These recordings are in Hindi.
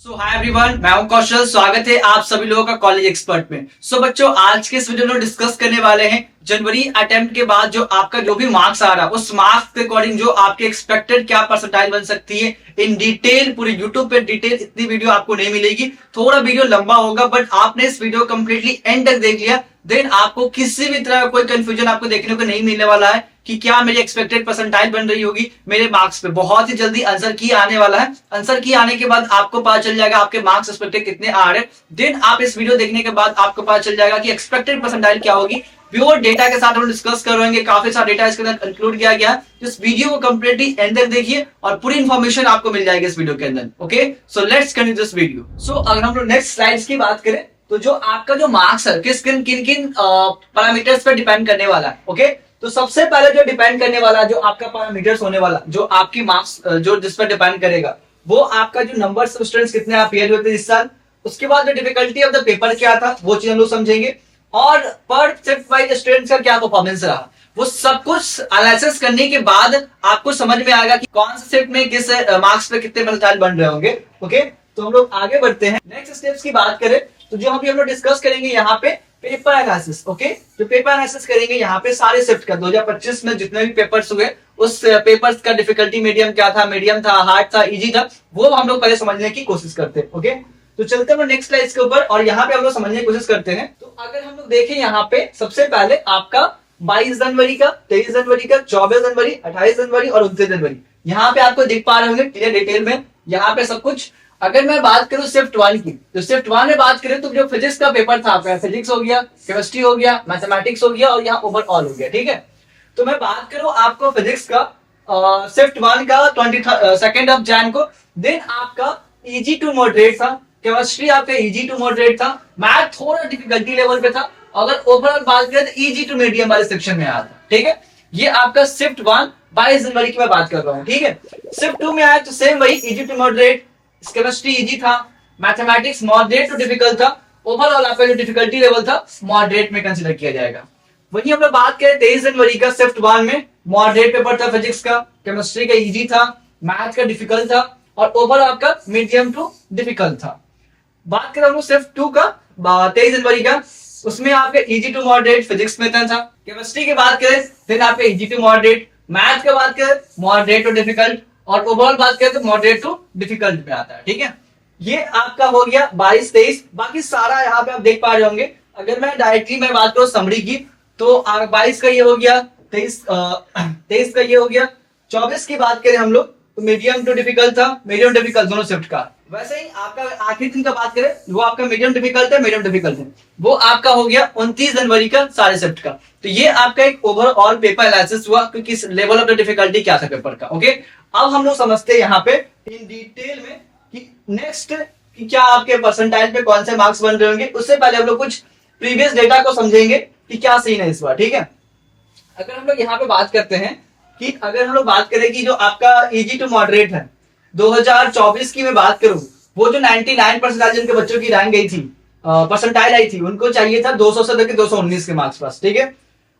हाय एवरीवन, मैं हूं कौशल। स्वागत है आप सभी लोगों का कॉलेज एक्सपर्ट में। बच्चों, आज के इस वीडियो में डिस्कस करने वाले हैं जनवरी अटेम्प्ट के बाद जो आपका जो भी मार्क्स आ रहा है उस मार्क्स के अकॉर्डिंग जो आपके एक्सपेक्टेड क्या परसेंटाइल बन सकती है इन डिटेल। पूरी यूट्यूब पे डिटेल इतनी वीडियो आपको नहीं मिलेगी, थोड़ा वीडियो लंबा होगा, बट आपने इस वीडियो कंप्लीटली एंड तक देख लिया देन आपको किसी भी तरह का कोई कंफ्यूजन आपको देखने को नहीं मिलने वाला है कि क्या मेरी एक्सपेक्टेड परसेंटाइल बन रही होगी मेरे मार्क्स पे। बहुत ही जल्दी आंसर की आने वाला है। आंसर की आने के बाद आपको पता चल जाएगा आपके मार्क्स एक्सपेक्टेड कितने आ रहे हैं। देन आप इस वीडियो देखने के बाद आपको पता चल जाएगा कि एक्सपेक्टेड परसेंटाइल क्या होगी। प्योर डेटा के साथ हम डिस्कस करेंगे, काफी सारा डेटा इसके अंदर इंक्लूड किया गया है। इस वीडियो को कंप्लीटली एंड तक देखिए और पूरी इंफॉर्मेशन आपको मिल जाएगी इस वीडियो के अंदर। Okay, so let's continue this video. अगर हम लोग नेक्स्ट स्लाइड्स की बात करें तो जो आपका जो मार्क्स है किन किन पैरामीटर्स पे डिपेंड करने वाला है। ओके, तो सबसे पहले जो डिपेंड करने वाला जो आपका पैरामीटर्स होने वाला जो आपकी मार्क्स जो जिस पर डिपेंड करेगा वो आपका जो नंबर ऑफ स्टूडेंट्स कितने अपियर हुए थे इस साल। उसके बाद जो डिफिकल्टी ऑफ द पेपर क्या था वो चीज हम लोग समझेंगे और पर शिफ्ट वाइज स्टूडेंट्स का क्या परफॉर्मेंस रहा, वो सब कुछ एनालिसिस करने के बाद आपको समझ में आएगा कि कौन से शिफ्ट में किस मार्क्स पे कितने परसेंटाइल बन रहे होंगे। ओके, तो हम लोग आगे बढ़ते हैं। नेक्स्ट स्टेप्स की बात करें तो जो हम लोग डिस्कस करेंगे यहाँ पे पेपर एनालिसिस। ओके, जो पेपर एनालिसिस करेंगे यहाँ पे सारे शिफ्ट का 2025 में जितने भी पेपर्स हुए उस पेपर्स का डिफिकल्टी मीडियम क्या था, मीडियम था, हार्ड था, इजी था, वो हम लोग पहले समझने की कोशिश करते हैं। ओके, तो चलते हैं नेक्स्ट स्लाइड के ऊपर और यहाँ पे हम लोग समझने की कोशिश करते हैं। तो अगर हम लोग देखें यहाँ पे सबसे पहले आपका 22 जनवरी का, 23 जनवरी का, 24 जनवरी, 28 जनवरी और 29 जनवरी यहाँ पे आपको दिख पा रहे होंगे क्लियर डिटेल में यहाँ पे सब कुछ। अगर मैं बात करूं शिफ्ट 1 की तो शिफ्ट 1 में बात करें तो जो फिजिक्स का पेपर था आपका, फिजिक्स हो गया, केमिस्ट्री हो गया, मैथमेटिक्स हो गया और यहाँ ओवरऑल हो गया। ठीक है, तो मैं बात करूं आपको फिजिक्स का शिफ्ट 1 का 22 ऑफ जैन को, देन आपका इजी टू मॉडरेट था, केमिस्ट्री आपका इजी टू मॉडरेट था, मैथ थोड़ा डिफिकल्टी लेवल पे था, अगर ओवरऑल बात करें तो इजी टू मीडियम वाले सेक्शन में आया था। ठीक है, ये आपका शिफ्ट 1 22 जनवरी की मैं बात कर रहा हूँ। ठीक है, शिफ्ट 2 में आया तो सेम वही easy to moderate, chemistry easy था, मैथमेटिक्स मॉडरेट टू डिफिकल्ट था, ओवरऑल आपका जो डिफिकल्टी लेवल था मॉडरेट में कंसीडर किया जाएगा। वही हम लोग बात करें 23 जनवरी का शिफ्ट 1 में मॉडरेट पेपर था फिजिक्स का, केमिस्ट्री का इजी था, मैथ का डिफिकल्ट था और ओवरऑल आपका मीडियम टू डिफिकल्ट था। बात करें हम लोग शिफ्ट 2 का 23 जनवरी का, उसमें आपका इजी टू मॉडरेट फिजिक्स में था, केमिस्ट्री की बात करें फिर आपका इजी टू मॉडरेट, मैथ की बात करें मॉडरेट टू डिफिकल्ट और ओवरऑल बात करें तो मॉडरेट टू डिफिकल्ट में आता है। ठीक है, ये आपका हो गया 22-23। बाकी सारा यहाँ पे आप देख पा रहे होंगे। अगर मैं डायरेक्टली मैं बात करूं समरी की तो 22 का ये हो गया, 23 का ये हो गया, 24 की बात करें हम लोग तो मीडियम टू डिफिकल्ट था, मीडियम डिफिकल्ट दोनों शिफ्ट का। वैसे ही आपका आखिरी दिन का बात करें वो आपका मीडियम डिफिकल्ट है, मीडियम डिफिकल्ट है, वो आपका हो गया 29 जनवरी का सारे शिफ्ट का। तो ये आपका एक ओवरऑल पेपर एनालिसिस हुआ कि किस लेवल ऑफ द डिफिकल्टी क्या था पेपर का। ओके, अब हम लोग समझते हैं यहाँ पे इन डिटेल में कि नेक्स्ट कि क्या आपके परसेंटाइल पे कौन से मार्क्स बन रहे होंगे। उससे पहले हम लोग कुछ प्रीवियस डेटा को समझेंगे कि क्या सीन है इस बार। ठीक है, अगर हम लोग यहाँ पे बात करते हैं कि अगर हम लोग बात करें कि जो आपका इजी टू मॉडरेट है 2024 की मैं बात करूं, वो जो 99 परसेंटाइल जिनके बच्चों की रैंक गई थी, परसेंटाइल आई थी, उनको चाहिए था 200 से लेकर 219 के मार्क्स पास। ठीक है,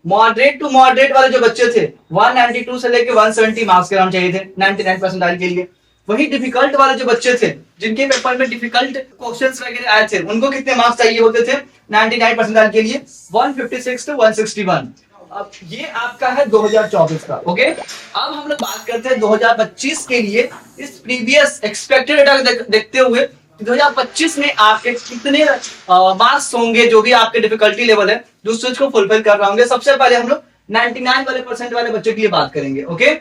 मॉडरेट टू मॉडरेट वाले जो बच्चे थे 192 से लेकर 170 मार्क्स के नाम चाहिए थे 99 परसेंटाइल के लिए। वही डिफिकल्ट वाले जो बच्चे थे जिनके पेपर में डिफिकल्ट क्वेश्चंस वगैरह आए थे उनको कितने मार्क्स चाहिए होते थे 99 परसेंटाइल के लिए 156 टू 161। अब ये आपका है 2024 का। ओके, अब हम लोग बात करते हैं 2025 के लिए इस प्रीवियस एक्सपेक्टेड डेटा देखते हुए 2025 में आपके कितने मार्क्स होंगे जो भी आपके डिफिकल्टी लेवल है जो उस चीज को फुलफिल कर रहे होंगे। सबसे पहले हम लोग 99 वाले परसेंट वाले बच्चों के लिए बात करेंगे। ओके,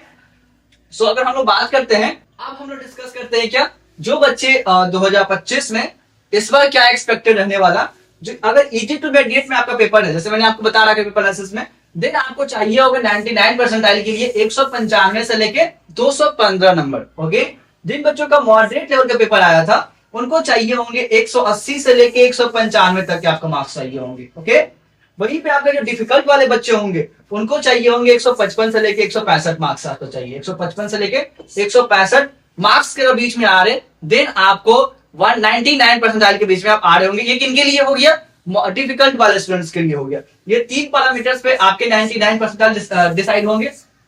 सो अगर हम लोग बात करते हैं, अब हम लोग डिस्कस करते हैं क्या जो बच्चे 2025 में इस बार क्या एक्सपेक्टेड रहने वाला। जो अगर इजी टू मॉडरेट में आपका पेपर है, जैसे मैंने आपको बता रहा है पेपर एनालिसिस में, देन आपको चाहिए होगा 99 परसेंटाइल के लिए 195 से लेके 215 नंबर। ओके, जिन बच्चों का मॉडरेट लेवल का पेपर आया था उनको चाहिए होंगे 180 से लेके 195 तक के आपको मार्क्स चाहिए होंगे। ओके, वहीं पे आपके जो डिफिकल्ट वाले बच्चे होंगे उनको चाहिए होंगे 155 से लेके 165 मार्क्स आपको चाहिए, 155 से लेके 165 मार्क्स के बीच में आ रहे, देन आपको 199 परसेंटाइल के बीच में आप आ रहे होंगे। ये किनके लिए हो गया, डिफिकल्ट वाले स्टूडेंट्स के लिए हो गया। ये 3 पैरामीटर्स पे आपके 99 परसेंटाइल डिसाइड होंगे।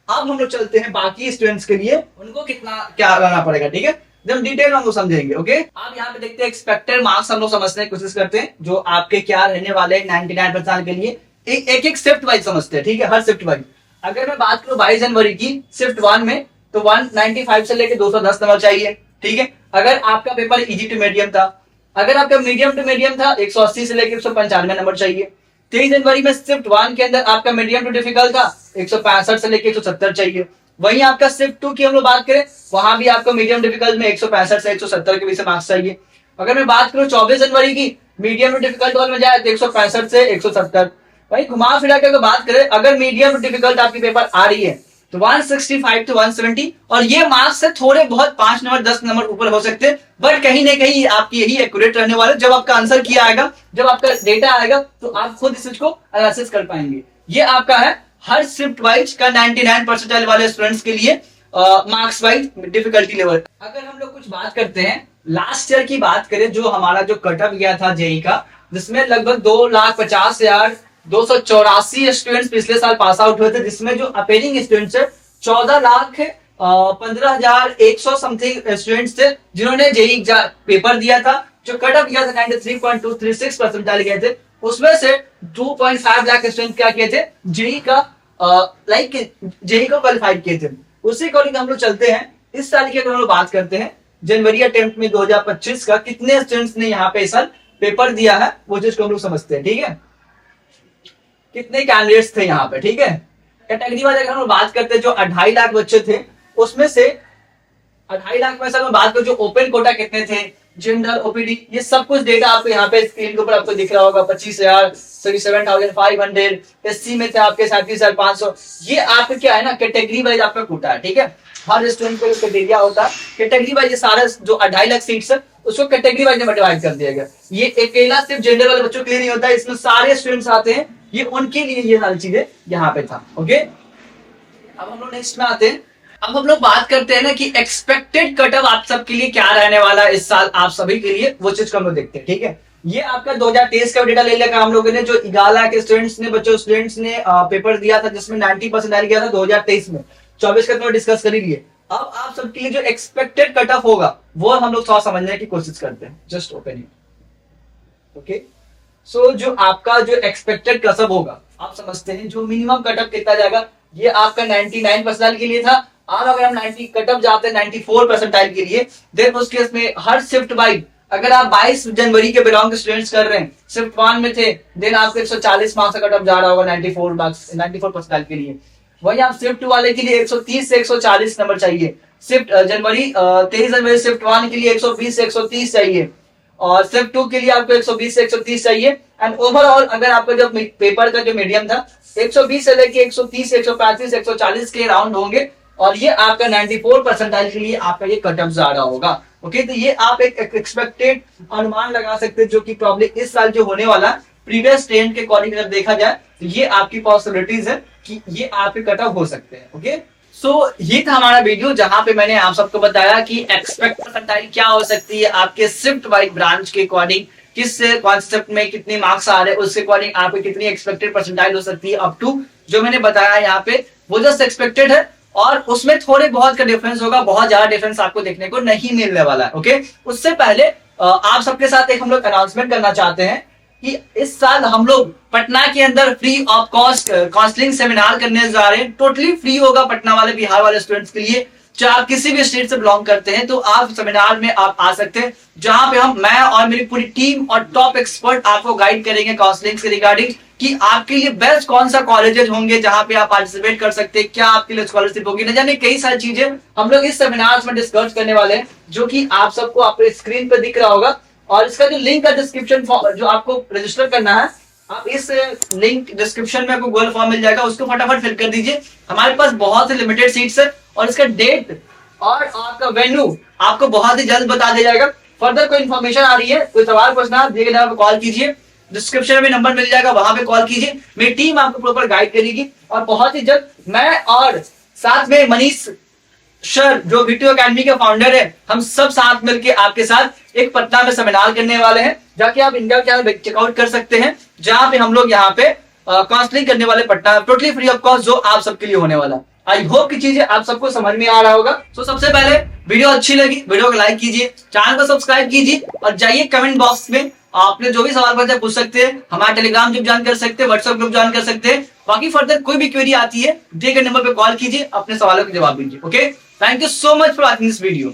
अब हम लोग चलते हैं बाकी स्टूडेंट्स के लिए उनको कितना क्या लाना पड़ेगा। ठीक है, एकदम डिटेल में हम लोग समझेंगे। ओके, आप यहाँ पे देखते हैं एक्सपेक्टेड मार्क्स हम लोग समझने की कोशिश करते हैं जो आपके क्या रहने वाले हैं 99% के लिए। एक एक शिफ्ट वाइज समझते हैं, ठीक है, हर शिफ्ट वाइज। अगर मैं बात करूं 22 जनवरी की शिफ्ट 1 में, तो 195 से लेके 210 नंबर चाहिए, ठीक है। अगर आपका पेपर इजी टू मीडियम था, अगर आपका मीडियम टू मीडियम था 180 से लेके 195 नंबर चाहिए। 23 जनवरी में शिफ्ट 1 के अंदर आपका मीडियम टू डिफिकल्ट था, 165 से लेके 170 चाहिए। वहीं आपका शिफ्ट 2 की हम लोग बात करें, वहां भी आपको मीडियम डिफिकल्ट में 165 से 170 के बीच मार्क्स चाहिए। अगर मैं बात करूं 24 जनवरी की मीडियम टू डिफिकल्ट वाले में जाए तो 165 से 170। वही घुमा फिरा के बात करें, अगर मीडियम टू डिफिकल्ट आपकी पेपर आ रही है तो 165 टू 170, और ये मार्क्स से थोड़े बहुत 5 नंबर 10 नंबर ऊपर हो सकते हैं, बट कहीं ना कहीं आपकी यही एक्यूरेट रहने वाले। जब आपका आंसर किया आएगा, जब आपका डेटा आएगा, तो आप खुद इस चीज को एनालिसिस कर पाएंगे। ये आपका है हर शिफ्ट वाइज का 99% वाले स्टूडेंट्स के लिए मार्क्स वाइज डिफिकल्टी लेवल। अगर हम लोग कुछ बात करते हैं लास्ट ईयर की बात करें, जो हमारा जो कट ऑफ गया था जेई का, जिसमें लगभग 2,50,484 स्टूडेंट्स पिछले साल पास आउट हुए थे, जिसमें जो अपेयरिंग स्टूडेंट्स है 14,15,100 समथिंग स्टूडेंट्स थे जिन्होंने जेई पेपर दिया था। जो कट ऑफ गया था 93.236 परसेंटाइल गए थे, उसमें से 2.5 लाख स्टूडेंट क्या किए थे, जेई का जेई को क्वालिफाई किए थे। उसी अकॉर्डिंग हम लोग चलते हैं इस साल की। अगर हम लोग बात करते हैं जनवरी अटेम्प्ट में 2025 का कितने स्टूडेंट्स ने यहाँ पे इस साल पेपर दिया है, वो चीज को हम लोग समझते हैं, ठीक है। कितने कैंडिडेट्स थे यहाँ पे, ठीक है। कैटेगरी वाइज अगर हम लोग बात करते हैं, जो 2.5 लाख बच्चे थे, उसमें से 2.5 लाख में से हम बात करें जो ओपन कोटा कितने थे, जनरल ओपीडी, ये सब कुछ डेटा आपको यहाँ पे स्क्रीन के ऊपर आपको दिख रहा होगा। 25,7,500 एससी में थे आपके 37,500। ये आपका क्या है ना, कैटेगरी वाइज आपका कोटा है, ठीक है। हर स्टूडेंट को क्राइटेरिया होता है कैटेगरी वाइज। ये सारा जो 2.5 लाख सीट्स है उसको कैटेगरी वाइज में डिवाइड कर दिया गया। ये अकेला सिर्फ जनरल वाले बच्चों के लिए नहीं होता है, इसमें सारे स्टूडेंट्स आते हैं, ये उनके लिए ये सारी चीजें यहाँ पे था। ओके, अब हम लोग नेक्स्ट में आते हैं। अब हम लोग बात करते हैं ना कि एक्सपेक्टेड कट ऑफ आप सबके लिए क्या रहने वाला है इस साल आप सभी के लिए, वो चीज को हम लोग देखते हैं, ठीक है। ये आपका 2023 का डेटा ले लिया हम लोगों ने, जो 11 के स्टूडेंट्स ने पेपर दिया था, जिसमें 90% आ गया था 2023 में। 24 का तो डिस्कस कर ही लिए। अब आप सबके लिए जो एक्सपेक्टेड कट ऑफ होगा वो हम लोग थोड़ा समझने की कोशिश करते हैं। Just open it. ओके, सो जो आपका जो एक्सपेक्टेड कट ऑफ होगा, आप समझते हैं जो मिनिमम कट ऑफ कितना जाएगा। ये आपका 99% के लिए था। अब अगर हम 90 कट ऑफ जाते हैं 94% के लिए, देन उस केस में हर शिफ्ट वाइज, अगर आप 22 जनवरी के बिलोंग के स्टूडेंट्स कर रहे हैं, शिफ्ट 1 में थे, देन आपको 140 मार्क्स का कट ऑफ जा रहा होगा 94% के लिए। वही आप शिफ्ट 2 वाले के लिए 130 से 140 नंबर चाहिए। शिफ्ट 23 जनवरी शिफ्ट 1 के लिए 120 से 130 चाहिए, और शिफ्ट 2 के लिए आपको 120 से 130 चाहिए। एंड ओवरऑल अगर आपका जो पेपर का जो मीडियम था 120 से लेके 130 से 135 से 140 के राउंड होंगे, और ये आपका 94% के लिए आपका ये कट ऑफ जा रहा होगा। ओके, तो ये आप एक एक्सपेक्टेड अनुमान लगा सकते हैं, जो कि प्रॉब्लम इस साल जो होने वाला प्रीवियस ट्रेंड के अकॉर्डिंग अगर देखा जाए तो ये आपकी पॉसिबिलिटीज है कि ये आपके कट ऑफ हो सकते हैं। ओके, सो ये था हमारा वीडियो जहां पे मैंने आप सबको बताया कि एक्सपेक्ट परसेंटाइल क्या हो सकती है आपके शिफ्ट वाइज ब्रांच के अकॉर्डिंग, किस कॉन्सेप्ट में कितने मार्क्स आ रहे हैं, उसके अकॉर्डिंग आपको कितनी एक्सपेक्टेड परसेंटाइल हो सकती है। अप टू जो मैंने बताया यहाँ पे वो जस्ट एक्सपेक्टेड है, और उसमें थोड़े बहुत का डिफरेंस होगा, बहुत ज्यादा डिफरेंस आपको देखने को नहीं मिलने वाला है। ओके, उससे पहले आप सबके साथ एक हम लोग अनाउंसमेंट करना चाहते हैं कि इस साल हम लोग पटना के अंदर free of cost counselling seminar करने जा रहे हैं। टोटली फ्री होगा पटना वाले, बिहार वाले स्टूडेंट्स के लिए। चाहे आप किसी भी स्टेट से बिलोंग करते हैं तो आप सेमिनार में आप आ सकते हैं, जहां पे मैं और मेरी पूरी टीम और टॉप एक्सपर्ट आपको गाइड करेंगे काउंसलिंग के रिगार्डिंग कि आपके लिए बेस्ट कौन सा कॉलेजेस होंगे जहां पे आप पार्टिसिपेट कर सकते हैं, क्या आपके लिए स्कॉलरशिप होगी, न जाने कई सारी चीजें हम लोग इस सेमिनार में डिस्कस करने वाले हैं, जो कि आप सबको आपके स्क्रीन पर दिख रहा होगा। और इसका जो लिंक है डिस्क्रिप्शन जो आपको रजिस्टर करना है, आप इस लिंक डिस्क्रिप्शन में आपको गूगल फॉर्म मिल जाएगा, उसको फटाफट फिल कर दीजिए। हमारे पास बहुत से लिमिटेड सीट्स है, और इसका डेट और आपका वेन्यू आपको बहुत ही जल्द बता दिया जाएगा। फर्दर कोई इन्फॉर्मेशन आ रही है, कोई सवाल पूछना, दिए गए नंबर पर कॉल कीजिए, डिस्क्रिप्शन में नंबर मिल जाएगा, वहां पे कॉल कीजिए, मेरी टीम आपको प्रॉपर गाइड करेगी। और बहुत ही जल्द मैं और साथ में मनीष सर जो वीटू एकेडमी के फाउंडर है, हम सब साथ मिलकर आपके साथ एक पटना में सेमिनार करने वाले हैं, जाके आप इंडिया चैनल चेकआउट कर सकते हैं, जहां पे हम लोग यहाँ पे काउंसलिंग करने वाले Patna totally free of cost, जो आप सबके लिए होने वाला। आई होप की चीजें आप सबको समझ में आ रहा होगा। तो सबसे पहले वीडियो अच्छी लगी वीडियो को लाइक कीजिए, चैनल को सब्सक्राइब कीजिए और जाइए कमेंट बॉक्स में आपने जो भी सवाल पूछा पूछ सकते हैं, हमारा टेलीग्राम ग्रुप ज्वाइन कर सकते हैं, व्हाट्सएप ग्रुप ज्वाइन कर सकते हैं। बाकी फर्दर कोई भी क्वेरी आती है दिए गए नंबर पे कॉल कीजिए, अपने सवालों के जवाब दीजिए। Okay, thank you so much for watching this video.